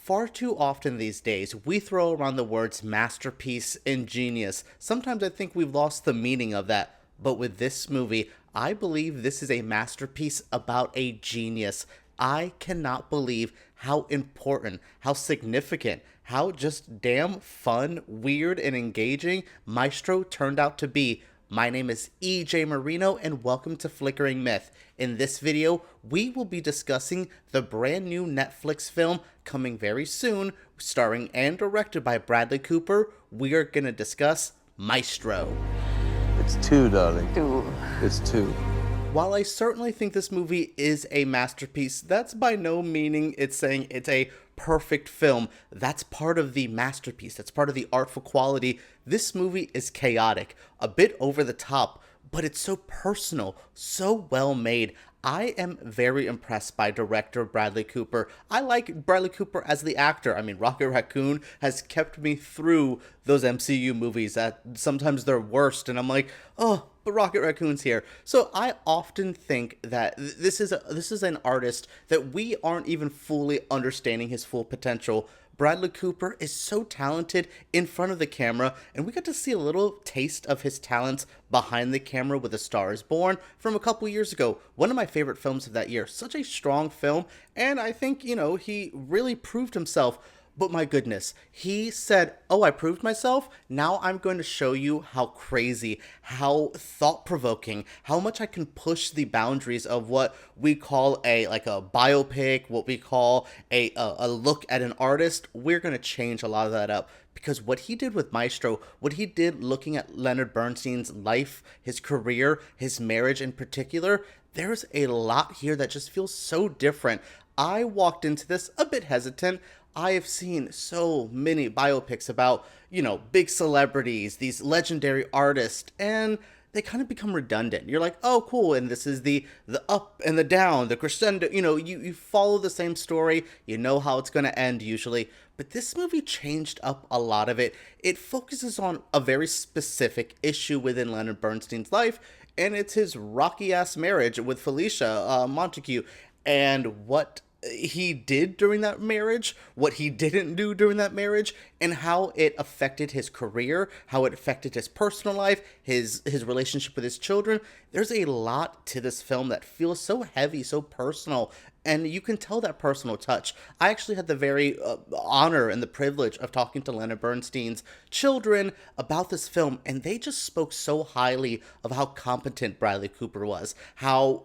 Far too often these days, we throw around the words masterpiece and genius. Sometimes I think we've lost the meaning of that. But with this movie, I believe this is a masterpiece about a genius. I cannot believe how important, how significant, how just damn fun, weird, and engaging Maestro turned out to be. My name is EJ Marino, and welcome to Flickering Myth. In this video, we will be discussing the brand new Netflix film coming very soon, starring and directed by Bradley Cooper. We are going to discuss Maestro. It's two, darling. Two. It's two. While I certainly think this movie is a masterpiece, that's by no meaning it's saying it's a perfect film. That's part of the masterpiece. That's part of the artful quality. This movie is chaotic, a bit over the top, but it's so personal, so well made. I am very impressed by director Bradley Cooper. I like Bradley Cooper as the actor. I mean, Rocket Raccoon has kept me through those MCU movies that sometimes they're worst, and I'm like, oh, but Rocket Raccoon's here. So I often think that this is an artist that we aren't even fully understanding his full potential. Bradley Cooper is so talented in front of the camera, and we got to see a little taste of his talents behind the camera with A Star is Born from a couple years ago. One of my favorite films of that year. Such a strong film, and I think, he really proved himself. But my goodness, he said, oh, I proved myself? Now I'm going to show you how crazy, how thought-provoking, how much I can push the boundaries of what we call a biopic, what we call a look at an artist. We're going to change a lot of that up. Because what he did with Maestro, what he did looking at Leonard Bernstein's life, his career, his marriage in particular, there's a lot here that just feels so different. I walked into this a bit hesitant. I have seen so many biopics about, big celebrities, these legendary artists, and they kind of become redundant. You're like, oh, cool, and this is the up and the down, the crescendo, you follow the same story, you know how it's going to end usually, but this movie changed up a lot of it. It focuses on a very specific issue within Leonard Bernstein's life, and it's his rocky-ass marriage with Felicia Montague, and what he did during that marriage, what he didn't do during that marriage, and how it affected his career, how it affected his personal life, his relationship with his children. There's a lot to this film that feels so heavy, so personal, and you can tell that personal touch. I actually had the very honor and the privilege of talking to Leonard Bernstein's children about this film, and they just spoke so highly of how competent Bradley Cooper was, how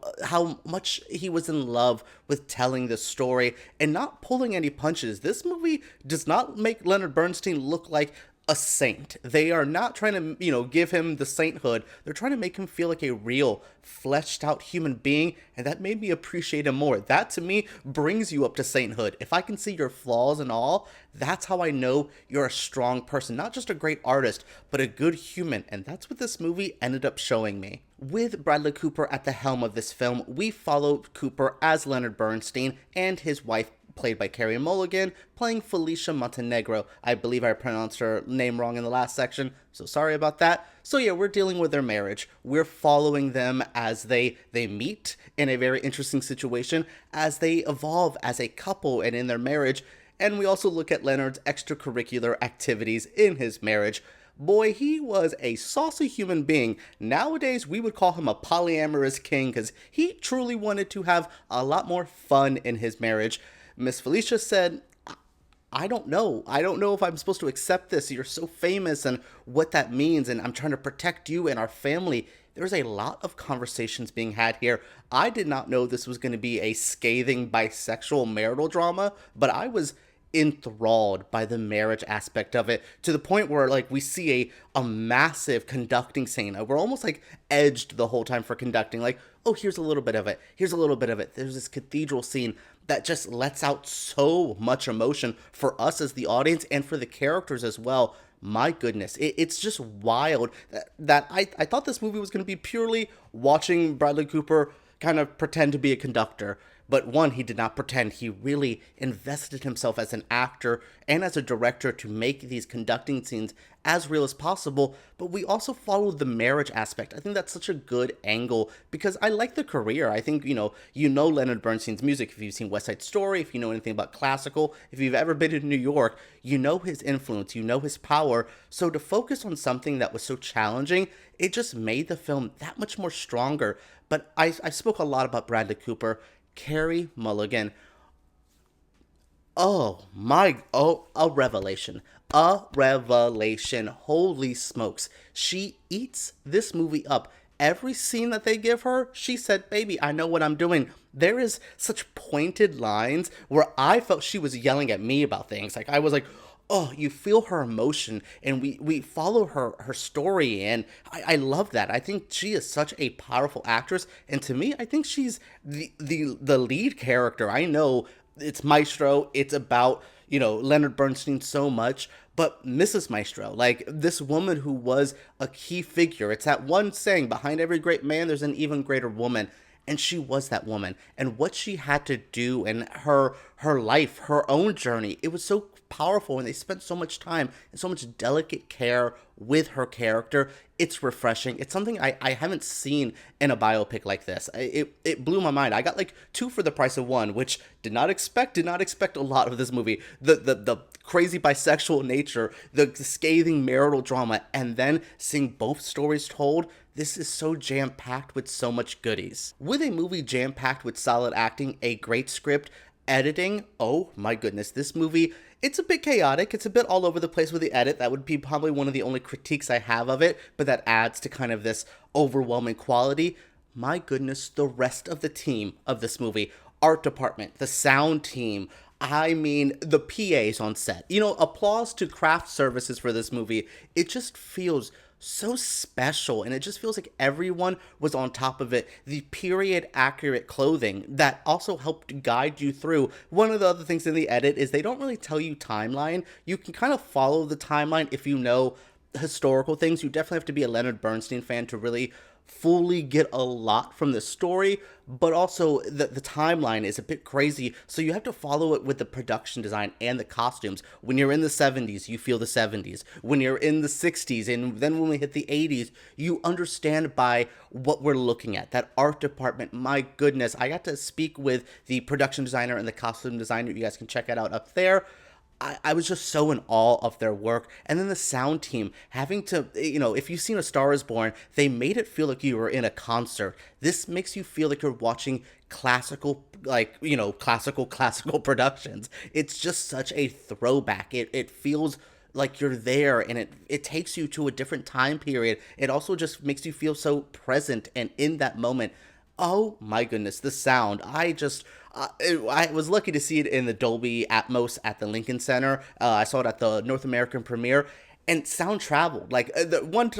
much he was in love with telling the story and not pulling any punches. This movie does not make Leonard Bernstein look like a saint. They are not trying to, give him the sainthood. They're trying to make him feel like a real, fleshed out human being, and that made me appreciate him more. That, to me, brings you up to sainthood. If I can see your flaws and all, that's how I know you're a strong person. Not just a great artist, but a good human, and that's what this movie ended up showing me. With Bradley Cooper at the helm of this film, we follow Cooper as Leonard Bernstein and his wife, played by Carey Mulligan, playing Felicia Montenegro. I believe I pronounced her name wrong in the last section, so sorry about that. So yeah, we're dealing with their marriage. We're following them as they meet in a very interesting situation, as they evolve as a couple and in their marriage, and we also look at Leonard's extracurricular activities in his marriage. Boy, he was a saucy human being. Nowadays, we would call him a polyamorous king because he truly wanted to have a lot more fun in his marriage. Miss Felicia said, I don't know. I don't know if I'm supposed to accept this. You're so famous and what that means, and I'm trying to protect you and our family. There's a lot of conversations being had here. I did not know this was going to be a scathing bisexual marital drama, but I was enthralled by the marriage aspect of it to the point where we see a massive conducting scene. We're almost edged the whole time for conducting, oh, here's a little bit of it, here's a little bit of it. There's this cathedral scene that just lets out so much emotion for us as the audience and for the characters as well. My goodness, it's just wild that I thought this movie was going to be purely watching Bradley Cooper kind of pretend to be a conductor. But one, he did not pretend. He really invested himself as an actor and as a director to make these conducting scenes as real as possible. But we also followed the marriage aspect. I think that's such a good angle because I like the career. I think, you know Leonard Bernstein's music. If you've seen West Side Story, if you know anything about classical, if you've ever been to New York, you know his influence, you know his power. So to focus on something that was so challenging, it just made the film that much more stronger. But I spoke a lot about Bradley Cooper. Carey Mulligan. A revelation. A revelation. Holy smokes. She eats this movie up. Every scene that they give her, she said, baby, I know what I'm doing. There is such pointed lines where I felt she was yelling at me about things. Like, I was like, oh, you feel her emotion, and we follow her story, and I love that. I think she is such a powerful actress, and to me, I think she's the lead character. I know it's Maestro, it's about, Leonard Bernstein so much, but Mrs. Maestro, like this woman who was a key figure. It's that one saying, behind every great man, there's an even greater woman. And she was that woman, and what she had to do in her life, her own journey, it was so powerful, and they spent so much time and so much delicate care with her character. It's refreshing. It's something I haven't seen in a biopic like this. It blew my mind. I got like 2 for the price of 1, which did not expect a lot of this movie. The crazy bisexual nature, the scathing marital drama, and then seeing both stories told. This is so jam-packed with so much goodies. With a movie jam-packed with solid acting, a great script, editing, oh my goodness, this movie, it's a bit chaotic. It's a bit all over the place with the edit. That would be probably one of the only critiques I have of it, but that adds to kind of this overwhelming quality. My goodness, the rest of the team of this movie, art department, the sound team, I mean, the PAs on set. Applause to craft services for this movie. It just feels so special, and it just feels like everyone was on top of it. The period accurate clothing that also helped guide you through. One of the other things in the edit is they don't really tell you timeline. You can kind of follow the timeline if you know historical things. You definitely have to be a Leonard Bernstein fan to really fully get a lot from the story, but also the timeline is a bit crazy, so you have to follow it with the production design and the costumes. When you're in the 70s, you feel the 70s. When you're in the 60s, and then when we hit the 80s, you understand by what we're looking at. That art department, my goodness, I got to speak with the production designer and the costume designer. You guys can check it out up there. I was just so in awe of their work. And then the sound team having to, if you've seen A Star is Born, they made it feel like you were in a concert. This makes you feel like you're watching classical productions. It's just such a throwback. It feels like you're there, and it takes you to a different time period. It also just makes you feel so present and in that moment. Oh my goodness, the sound. I was lucky to see it in the Dolby Atmos at the Lincoln Center. I saw it at the North American premiere, and sound traveled. Like, the one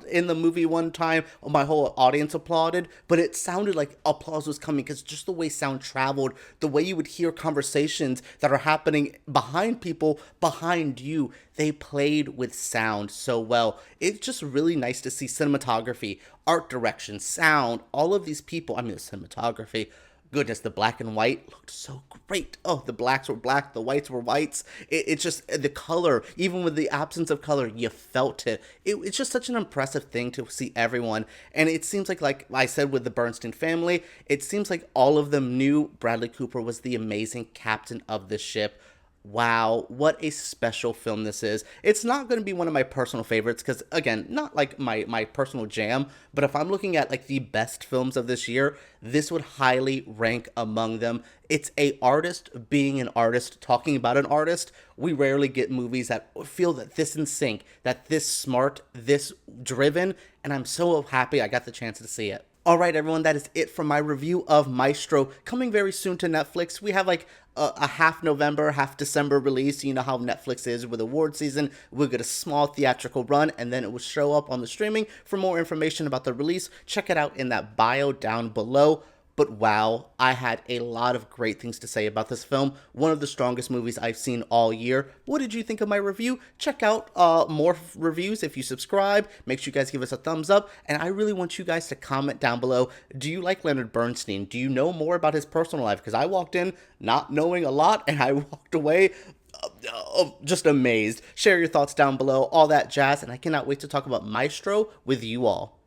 in the movie one time, my whole audience applauded, but it sounded like applause was coming because just the way sound traveled, the way you would hear conversations that are happening behind people, behind you, they played with sound so well. It's just really nice to see cinematography, art direction, sound, all of these people. I mean, the cinematography. Goodness, the black and white looked so great. Oh, the blacks were black, the whites were whites. It's just the color, even with the absence of color, you felt it. It's just such an impressive thing to see everyone. And it seems like I said with the Bernstein family, it seems like all of them knew Bradley Cooper was the amazing captain of the ship. Wow, what a special film this is. It's not going to be one of my personal favorites because, again, not like my personal jam, but if I'm looking at like the best films of this year, this would highly rank among them. It's a artist being an artist, talking about an artist. We rarely get movies that feel that this in sync, that this smart, this driven, and I'm so happy I got the chance to see it. All right, everyone, that is it from my review of Maestro, coming very soon to Netflix. We have like a half November, half December release. You know how Netflix is with award season. We'll get a small theatrical run, and then it will show up on the streaming. For more information about the release, check it out in that bio down below. but wow, I had a lot of great things to say about this film. One of the strongest movies I've seen all year. What did you think of my review? Check out more reviews if you subscribe. Make sure you guys give us a thumbs up. And I really want you guys to comment down below. Do you like Leonard Bernstein? Do you know more about his personal life? Because I walked in not knowing a lot, and I walked away just amazed. Share your thoughts down below, all that jazz, and I cannot wait to talk about Maestro with you all.